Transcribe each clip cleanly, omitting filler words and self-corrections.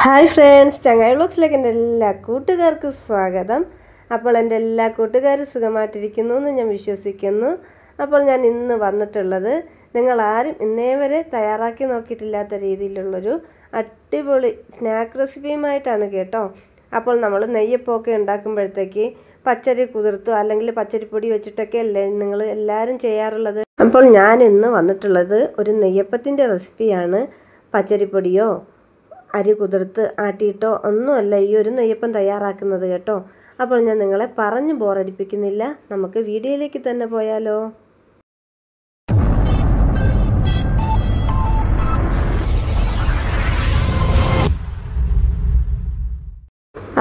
Hi friends, ചങ്ങായി വ്ലോഗ്സിലേക്ക് എൻ്റെ എല്ലാ കൂട്ടുകാർക്കും സ്വാഗതം. അപ്പോൾ എൻ്റെ എല്ലാ കൂട്ടുകാരും സുഖമായിട്ടിരിക്കുന്നു എന്ന് ഞാൻ വിശ്വസിക്കുന്നു. അപ്പോൾ ഞാൻ ഇന്ന് വന്നിട്ടുള്ളത് നിങ്ങളാരും ഇന്നേ വരെ തയ്യാറാക്കി നോക്കിയിട്ടില്ലാത്ത രീതിയിലുള്ളൊരു അടിപൊളി സ്നാക്ക് റെസിപ്പിയുമായിട്ടാണ് കേട്ടോ. അപ്പോൾ നമ്മൾ നെയ്യപ്പമൊക്കെ ഉണ്ടാക്കുമ്പോഴത്തേക്ക് പച്ചരി കുതിർത്തു അല്ലെങ്കിൽ പച്ചരിപ്പൊടി വെച്ചിട്ടൊക്കെ അല്ലേ നിങ്ങൾ എല്ലാവരും ചെയ്യാറുള്ളത്. അപ്പോൾ ഞാൻ ഇന്ന് വന്നിട്ടുള്ളത് ഒരു നെയ്യപ്പത്തിൻ്റെ റെസിപ്പിയാണ്. പച്ചരിപ്പൊടിയോ അരി കുതിർത്ത് ആട്ടിയിട്ടോ ഒന്നുമല്ല ഈ ഒരു നെയ്യപ്പം തയ്യാറാക്കുന്നത് കേട്ടോ. അപ്പോൾ ഞാൻ നിങ്ങളെ പറഞ്ഞ് ബോറടിപ്പിക്കുന്നില്ല, നമുക്ക് വീഡിയോയിലേക്ക് തന്നെ പോയാലോ.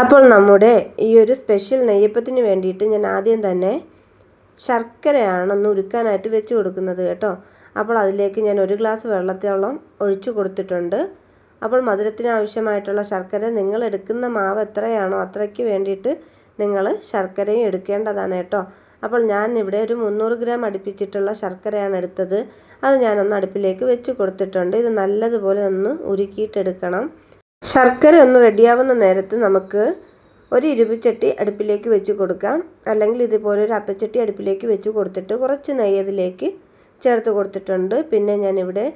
അപ്പോൾ നമ്മുടെ ഈ ഒരു സ്പെഷ്യൽ നെയ്യപ്പത്തിന് വേണ്ടിയിട്ട് ഞാൻ ആദ്യം തന്നെ ശർക്കരയാണ് ഒന്ന് ഉരുക്കാനായിട്ട് വെച്ച് കൊടുക്കുന്നത് കേട്ടോ. അപ്പോൾ അതിലേക്ക് ഞാൻ 1 ഗ്ലാസ് വെള്ളത്തോളം ഒഴിച്ചു കൊടുത്തിട്ടുണ്ട്. അപ്പോൾ മധുരത്തിന് ആവശ്യമായിട്ടുള്ള ശർക്കര നിങ്ങൾ എടുക്കുന്ന മാവ് എത്രയാണോ അത്രയ്ക്ക് വേണ്ടിയിട്ട് നിങ്ങൾ ശർക്കരയും എടുക്കേണ്ടതാണ് കേട്ടോ. അപ്പോൾ ഞാൻ ഇവിടെ ഒരു 300 ഗ്രാം അടുപ്പിച്ചിട്ടുള്ള ശർക്കരയാണ് എടുത്തത്. അത് ഞാനൊന്ന് അടുപ്പിലേക്ക് വെച്ച് കൊടുത്തിട്ടുണ്ട്. ഇത് നല്ലതുപോലെ ഒന്ന് ഉരുക്കിയിട്ടെടുക്കണം. ശർക്കര ഒന്ന് റെഡിയാവുന്ന നേരത്ത് നമുക്ക് ഒരു ഇരുമ്പുചട്ടി അടുപ്പിലേക്ക് വെച്ച് കൊടുക്കാം. അല്ലെങ്കിൽ ഇതുപോലെ ഒരു അപ്പച്ചട്ടി അടുപ്പിലേക്ക് വെച്ച് കൊടുത്തിട്ട് കുറച്ച് നെയ്യ് അതിലേക്ക് ചേർത്ത് കൊടുത്തിട്ടുണ്ട്. പിന്നെ ഞാനിവിടെ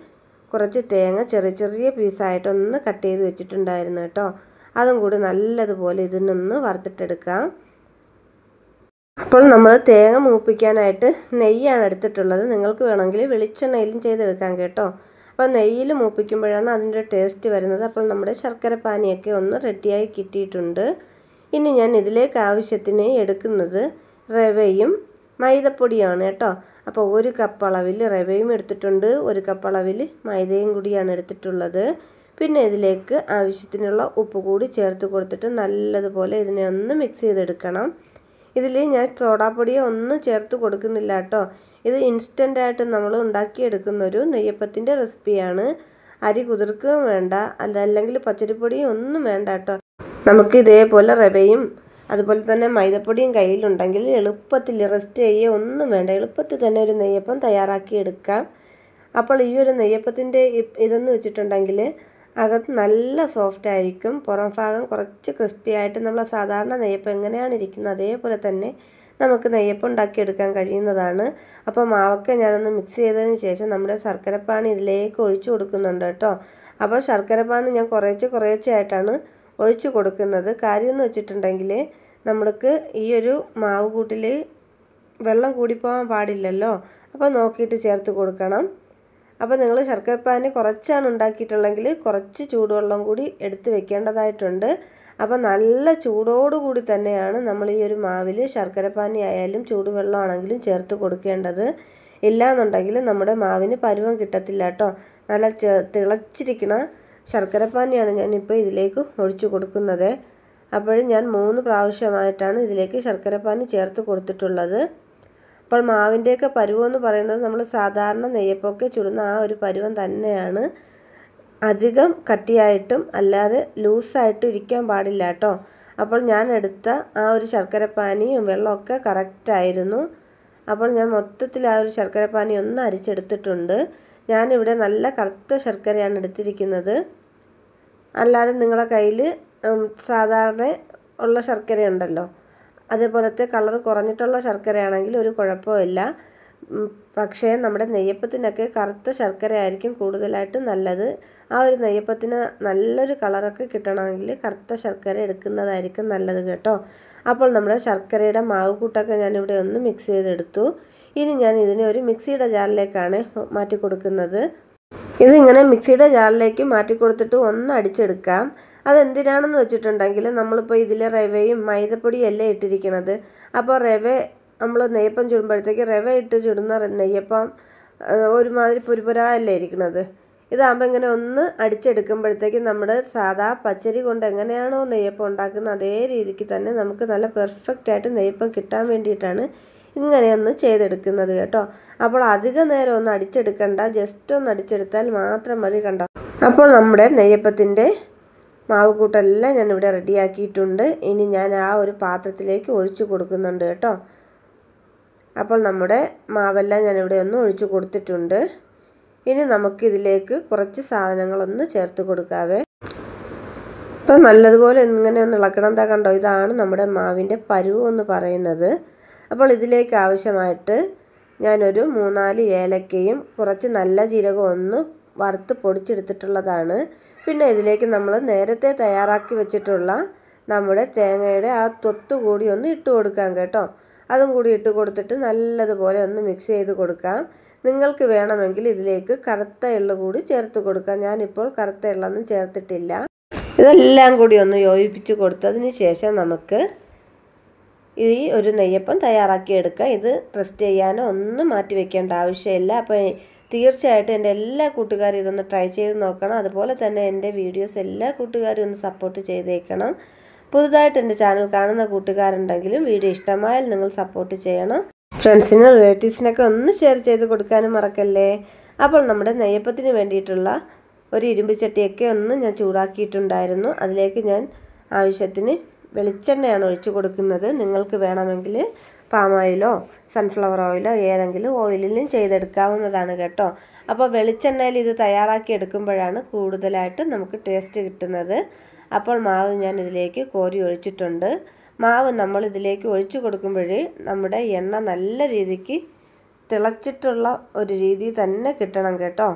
കുറച്ച് തേങ്ങ ചെറിയ ചെറിയ പീസായിട്ടൊന്ന് കട്ട് ചെയ്ത് വെച്ചിട്ടുണ്ടായിരുന്നു കേട്ടോ. അതും കൂടി നല്ലതുപോലെ ഇതിനൊന്ന് വറുത്തിട്ടെടുക്കാം. അപ്പോൾ നമ്മൾ തേങ്ങ മൂപ്പിക്കാനായിട്ട് നെയ്യാണ് എടുത്തിട്ടുള്ളത്. നിങ്ങൾക്ക് വേണമെങ്കിൽ വെളിച്ചെണ്ണയിലും ചെയ്തെടുക്കാം കേട്ടോ. അപ്പോൾ നെയ്യിൽ മൂപ്പിക്കുമ്പോഴാണ് അതിൻ്റെ ടേസ്റ്റ് വരുന്നത്. അപ്പോൾ നമ്മുടെ ശർക്കര പാനിയൊക്കെ ഒന്ന് റെഡിയായി കിട്ടിയിട്ടുണ്ട്. ഇനി ഞാൻ ഇതിലേക്ക് ആവശ്യത്തിന് എടുക്കുന്നത് റവയും മൈദപ്പൊടിയാണ് കേട്ടോ. അപ്പോൾ 1 കപ്പ് അളവിൽ റവയും എടുത്തിട്ടുണ്ട്, 1 കപ്പ് അളവിൽ മൈദയും കൂടിയാണ് എടുത്തിട്ടുള്ളത്. പിന്നെ ഇതിലേക്ക് ആവശ്യത്തിനുള്ള ഉപ്പ് കൂടി ചേർത്ത് കൊടുത്തിട്ട് നല്ലതുപോലെ ഇതിനെ ഒന്ന് മിക്സ് ചെയ്തെടുക്കണം. ഇതിൽ ഞാൻ സോഡാപ്പൊടിയോ ഒന്നും ചേർത്ത് കൊടുക്കുന്നില്ല കേട്ടോ. ഇത് ഇൻസ്റ്റൻ്റായിട്ട് നമ്മൾ ഉണ്ടാക്കിയെടുക്കുന്നൊരു നെയ്യപ്പത്തിൻ്റെ റെസിപ്പിയാണ്. അരി കുതിർക്കുകയും വേണ്ട, അല്ലെങ്കിൽ പച്ചരിപ്പൊടിയും ഒന്നും വേണ്ട കേട്ടോ. നമുക്ക് ഇതേപോലെ റവയും അതുപോലെ തന്നെ മൈദപ്പൊടിയും കയ്യിലുണ്ടെങ്കിൽ എളുപ്പത്തിൽ റെസ്റ്റ് ചെയ്യുക ഒന്നും വേണ്ട, എളുപ്പത്തിൽ തന്നെ ഒരു നെയ്യപ്പം തയ്യാറാക്കിയെടുക്കാം. അപ്പോൾ ഈ ഒരു നെയ്യപ്പത്തിൻ്റെ ഇതെന്ന് വെച്ചിട്ടുണ്ടെങ്കിൽ അകത്ത് നല്ല സോഫ്റ്റ് ആയിരിക്കും, പുറം ഭാഗം കുറച്ച് ക്രിസ്പി ആയിട്ട് നമ്മൾ സാധാരണ നെയ്യപ്പം എങ്ങനെയാണ് ഇരിക്കുന്നത് അതേപോലെ തന്നെ നമുക്ക് നെയ്യപ്പം ഉണ്ടാക്കിയെടുക്കാൻ കഴിയുന്നതാണ്. അപ്പോൾ മാവൊക്കെ ഞാനൊന്ന് മിക്സ് ചെയ്തതിന് ശേഷം നമ്മുടെ ശർക്കരപ്പാനി ഇതിലേക്ക് ഒഴിച്ചു കൊടുക്കുന്നുണ്ട് കേട്ടോ. അപ്പോൾ ശർക്കരപ്പാനി ഞാൻ കുറേശ്ശെ ആയിട്ടാണ് ഒഴിച്ചു കൊടുക്കുന്നത്. കാര്യം എന്ന് വെച്ചിട്ടുണ്ടെങ്കിൽ നമ്മൾക്ക് ഈ ഒരു മാവ് കൂട്ടിൽ വെള്ളം കൂടിപ്പോകാൻ പാടില്ലല്ലോ. അപ്പോൾ നോക്കിയിട്ട് ചേർത്ത് കൊടുക്കണം. അപ്പോൾ നിങ്ങൾ ശർക്കരപ്പാനി കുറച്ചാണ് ഉണ്ടാക്കിയിട്ടുള്ളെങ്കിൽ കുറച്ച് ചൂടുവെള്ളം കൂടി എടുത്ത് വെക്കേണ്ടതായിട്ടുണ്ട്. അപ്പോൾ നല്ല ചൂടോടുകൂടി തന്നെയാണ് നമ്മൾ ഈ ഒരു മാവിൽ ശർക്കരപ്പാനി ആയാലും ചൂടുവെള്ളമാണെങ്കിലും ചേർത്ത് കൊടുക്കേണ്ടത്. ഇല്ലയെന്നുണ്ടെങ്കിൽ നമ്മുടെ മാവിന് പരുവം കിട്ടത്തില്ല കേട്ടോ. നല്ല തിളച്ചിരിക്കുന്ന ശർക്കരപ്പാനിയാണ് ഞാനിപ്പോൾ ഇതിലേക്ക് ഒഴിച്ചു കൊടുക്കുന്നത്. അപ്പോഴും ഞാൻ 3 പ്രാവശ്യമായിട്ടാണ് ഇതിലേക്ക് ശർക്കരപ്പാനി ചേർത്ത് കൊടുത്തിട്ടുള്ളത്. അപ്പോൾ മാവിൻ്റെയൊക്കെ പരുവം എന്ന് പറയുന്നത് നമ്മൾ സാധാരണ നെയ്യപ്പമൊക്കെ ചുടുന്ന ആ ഒരു പരുവം തന്നെയാണ്. അധികം കട്ടിയായിട്ടും അല്ലാതെ ലൂസായിട്ടും ഇരിക്കാൻ പാടില്ല കേട്ടോ. അപ്പോൾ ഞാൻ എടുത്ത ആ ഒരു ശർക്കരപ്പാനിയും വെള്ളമൊക്കെ കറക്റ്റായിരുന്നു. അപ്പോൾ ഞാൻ മൊത്തത്തിൽ ആ ഒരു ശർക്കരപ്പാനി ഒന്ന് അരിച്ചെടുത്തിട്ടുണ്ട്. ഞാനിവിടെ നല്ല കറുത്ത ശർക്കരയാണ് എടുത്തിരിക്കുന്നത്. അല്ലാതെ നിങ്ങളുടെ കയ്യിൽ സാധാരണ ഉള്ള ശർക്കരയുണ്ടല്ലോ, അതേപോലത്തെ കളർ കുറഞ്ഞിട്ടുള്ള ശർക്കരയാണെങ്കിൽ ഒരു കുഴപ്പമില്ല. പക്ഷേ നമ്മുടെ നെയ്യപ്പത്തിനൊക്കെ കറുത്ത ശർക്കര ആയിരിക്കും കൂടുതലായിട്ട് നല്ലത്. ആ ഒരു നെയ്യപ്പത്തിന് നല്ലൊരു കളറൊക്കെ കിട്ടണമെങ്കിൽ കറുത്ത ശർക്കര എടുക്കുന്നതായിരിക്കും നല്ലത് കേട്ടോ. അപ്പോൾ നമ്മുടെ ശർക്കരയുടെ മാവ് കൂട്ടൊക്കെ ഞാനിവിടെ ഒന്ന് മിക്സ് ചെയ്തെടുത്തു. ഇനി ഞാൻ ഇതിനെ ഒരു മിക്സിയുടെ ജാറിലേക്കാണ് മാറ്റി കൊടുക്കുന്നത്. ഇതിങ്ങനെ മിക്സിയുടെ ജാറിലേക്ക് മാറ്റി കൊടുത്തിട്ട് ഒന്ന് അടിച്ചെടുക്കാം. അതെന്തിനാണെന്ന് വെച്ചിട്ടുണ്ടെങ്കിൽ നമ്മളിപ്പോൾ ഇതിലെ റവയും മൈദപ്പൊടിയും അല്ലേ ഇട്ടിരിക്കുന്നത്. അപ്പോൾ നമ്മൾ നെയ്യപ്പം ചുടുമ്പോഴത്തേക്ക് റവ ഇട്ട് ചുടുന്ന നെയ്യപ്പം ഒരുമാതിരി പുരുപുരാല്ലേ ഇരിക്കുന്നത്. ഇതാകുമ്പോൾ ഇങ്ങനെ ഒന്ന് അടിച്ചെടുക്കുമ്പോഴത്തേക്ക് നമ്മുടെ സാധാ പച്ചരി കൊണ്ട് എങ്ങനെയാണോ നെയ്യപ്പം ഉണ്ടാക്കുന്നത് അതേ രീതിക്ക് തന്നെ നമുക്ക് നല്ല പെർഫെക്റ്റായിട്ട് നെയ്യപ്പം കിട്ടാൻ വേണ്ടിയിട്ടാണ് ഇങ്ങനെയൊന്ന് ചെയ്തെടുക്കുന്നത് കേട്ടോ. അപ്പോൾ അധിക നേരം ഒന്ന് അടിച്ചെടുക്കണ്ട, ജസ്റ്റ് ഒന്ന് അടിച്ചെടുത്താൽ മാത്രം മതി കണ്ടോ. അപ്പോൾ നമ്മുടെ നെയ്യപ്പത്തിൻ്റെ മാവ് കൂട്ടെല്ലാം ഞാനിവിടെ റെഡിയാക്കിയിട്ടുണ്ട്. ഇനി ഞാൻ ആ ഒരു പാത്രത്തിലേക്ക് ഒഴിച്ചു കൊടുക്കുന്നുണ്ട് കേട്ടോ. അപ്പോൾ നമ്മുടെ മാവെല്ലാം ഞാനിവിടെ ഒന്ന് ഒഴിച്ചു കൊടുത്തിട്ടുണ്ട്. ഇനി നമുക്കിതിലേക്ക് കുറച്ച് സാധനങ്ങളൊന്ന് ചേർത്ത് കൊടുക്കാവേ. അപ്പോൾ നല്ലതുപോലെ ഇങ്ങനെ ഒന്ന് ഇളക്കണം. എന്താ കണ്ടോ, ഇതാണ് നമ്മുടെ മാവിൻ്റെ പരുവം എന്ന് പറയുന്നത്. അപ്പോൾ ഇതിലേക്ക് ആവശ്യമായിട്ട് ഞാനൊരു 3-4 ഏലക്കയും കുറച്ച് നല്ല ജീരകം ഒന്ന് വറുത്ത് പൊടിച്ചെടുത്തിട്ടുള്ളതാണ്. പിന്നെ ഇതിലേക്ക് നമ്മൾ നേരത്തെ തയ്യാറാക്കി വെച്ചിട്ടുള്ള നമ്മുടെ തേങ്ങയുടെ ആ തൊത്ത് കൂടി ഒന്ന് ഇട്ട് കൊടുക്കാം കേട്ടോ. അതും കൂടി ഇട്ട് കൊടുത്തിട്ട് നല്ലതുപോലെ ഒന്ന് മിക്സ് ചെയ്ത് കൊടുക്കാം. നിങ്ങൾക്ക് വേണമെങ്കിൽ ഇതിലേക്ക് കറുത്ത എള്ള് കൂടി ചേർത്ത് കൊടുക്കാം. ഞാനിപ്പോൾ കറുത്ത എള്ളൊന്നും ചേർത്തിട്ടില്ല. ഇതെല്ലാം കൂടി ഒന്ന് യോജിപ്പിച്ച് കൊടുത്തതിന് ശേഷം നമുക്ക് ഈ ഒരു നെയ്യപ്പം തയ്യാറാക്കിയെടുക്കാം. ഇത് റെസ്റ്റ് ചെയ്യാനോ ഒന്നും മാറ്റി വെക്കേണ്ട ആവശ്യമില്ല. അപ്പോൾ തീർച്ചയായിട്ടും എൻ്റെ എല്ലാ കൂട്ടുകാരും ഇതൊന്ന് ട്രൈ ചെയ്ത് നോക്കണം. അതുപോലെ തന്നെ എൻ്റെ വീഡിയോസ് എല്ലാ കൂട്ടുകാരും ഒന്ന് സപ്പോർട്ട് ചെയ്തേക്കണം. പുതുതായിട്ട് എൻ്റെ ചാനൽ കാണുന്ന കൂട്ടുകാരുണ്ടെങ്കിലും വീഡിയോ ഇഷ്ടമായാൽ നിങ്ങൾ സപ്പോർട്ട് ചെയ്യണം. ഫ്രണ്ട്സിനും റിലേറ്റീവ്സിനൊക്കെ ഒന്ന് ഷെയർ ചെയ്ത് കൊടുക്കാനും മറക്കല്ലേ. അപ്പോൾ നമ്മുടെ നെയ്യപ്പത്തിന് വേണ്ടിയിട്ടുള്ള ഒരു ഇരുമ്പ് ചട്ടിയൊക്കെ ഒന്ന് ഞാൻ ചൂടാക്കിയിട്ടുണ്ടായിരുന്നു. അതിലേക്ക് ഞാൻ ആവശ്യത്തിന് വെളിച്ചെണ്ണയാണ് ഒഴിച്ചു കൊടുക്കുന്നത്. നിങ്ങൾക്ക് വേണമെങ്കിൽ പാം ഓയിലോ സൺഫ്ലവർ ഓയിലോ ഏതെങ്കിലും ഓയിലിലും ചെയ്തെടുക്കാവുന്നതാണ് കേട്ടോ. അപ്പോൾ വെളിച്ചെണ്ണയിൽ ഇത് തയ്യാറാക്കി എടുക്കുമ്പോഴാണ് കൂടുതലായിട്ട് നമുക്ക് ടേസ്റ്റ് കിട്ടുന്നത്. അപ്പോൾ മാവ് ഞാൻ ഇതിലേക്ക് കോരി ഒഴിച്ചിട്ടുണ്ട്. മാവ് നമ്മൾ ഇതിലേക്ക് ഒഴിച്ചു കൊടുക്കുമ്പോൾ നമ്മുടെ എണ്ണ നല്ല രീതിക്ക് തിളച്ചിട്ടുള്ള ഒരു രീതി തന്നെ കിട്ടണം കേട്ടോ.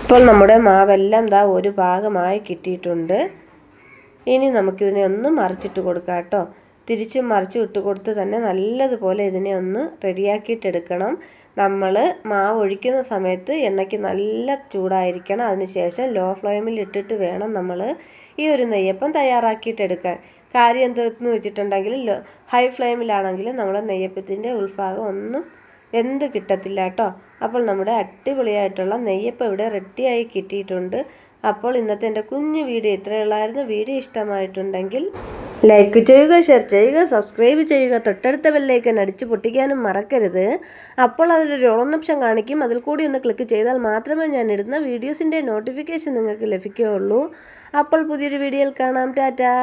ഇപ്പോൾ നമ്മുടെ മാവെല്ലാം ദാ ഒരു ഭാഗമായി കിട്ടിയിട്ടുണ്ട്. ഇനി നമുക്കിതിനെ ഒന്ന് മറിച്ചിട്ട് കൊടുക്കാം കേട്ടോ. തിരിച്ചും മറിച്ചും ഇട്ട് കൊടുത്ത് തന്നെ നല്ലതുപോലെ ഇതിനെ ഒന്ന് റെഡിയാക്കിയിട്ടെടുക്കണം. നമ്മൾ മാവ് ഒഴിക്കുന്ന സമയത്ത് എണ്ണയ്ക്ക് നല്ല ചൂടായിരിക്കണം. അതിനുശേഷം ലോ ഫ്ലെയിമിൽ ഇട്ടിട്ട് വേണം നമ്മൾ ഈ ഒരു നെയ്യപ്പം തയ്യാറാക്കിയിട്ടെടുക്കാൻ. കാര്യം എന്തെന്ന് വെച്ചിട്ടുണ്ടെങ്കിൽ ഹൈ ഫ്ലെയിമിലാണെങ്കിൽ നമ്മുടെ നെയ്യപ്പത്തിൻ്റെ ഉൾഭാഗം ഒന്നും വെന്ത് കിട്ടത്തില്ല കേട്ടോ. അപ്പോൾ നമ്മുടെ അടിപൊളിയായിട്ടുള്ള നെയ്യപ്പം ഇവിടെ റെഡിയായി കിട്ടിയിട്ടുണ്ട്. അപ്പോൾ ഇന്നത്തെ എൻ്റെ കുഞ്ഞു വീഡിയോ ഇത്രയുള്ളായിരുന്നു. വീഡിയോ ഇഷ്ടമായിട്ടുണ്ടെങ്കിൽ ലൈക്ക് ചെയ്യുക, ഷെയർ ചെയ്യുക, സബ്സ്ക്രൈബ് ചെയ്യുക, തൊട്ടടുത്ത ബെല്ലൈക്കൻ അടിച്ച് പൊട്ടിക്കാനും മറക്കരുത്. അപ്പോൾ അതിലൊരു ഓൺ ഓപ്ഷൻ കാണിക്കും. അതിൽ കൂടി ഒന്ന് ക്ലിക്ക് ചെയ്താൽ മാത്രമേ ഞാൻ ഇടുന്ന വീഡിയോസിൻ്റെ നോട്ടിഫിക്കേഷൻ നിങ്ങൾക്ക് ലഭിക്കുകയുള്ളൂ. അപ്പോൾ പുതിയൊരു വീഡിയോയിൽ കാണാം. ടാറ്റാ.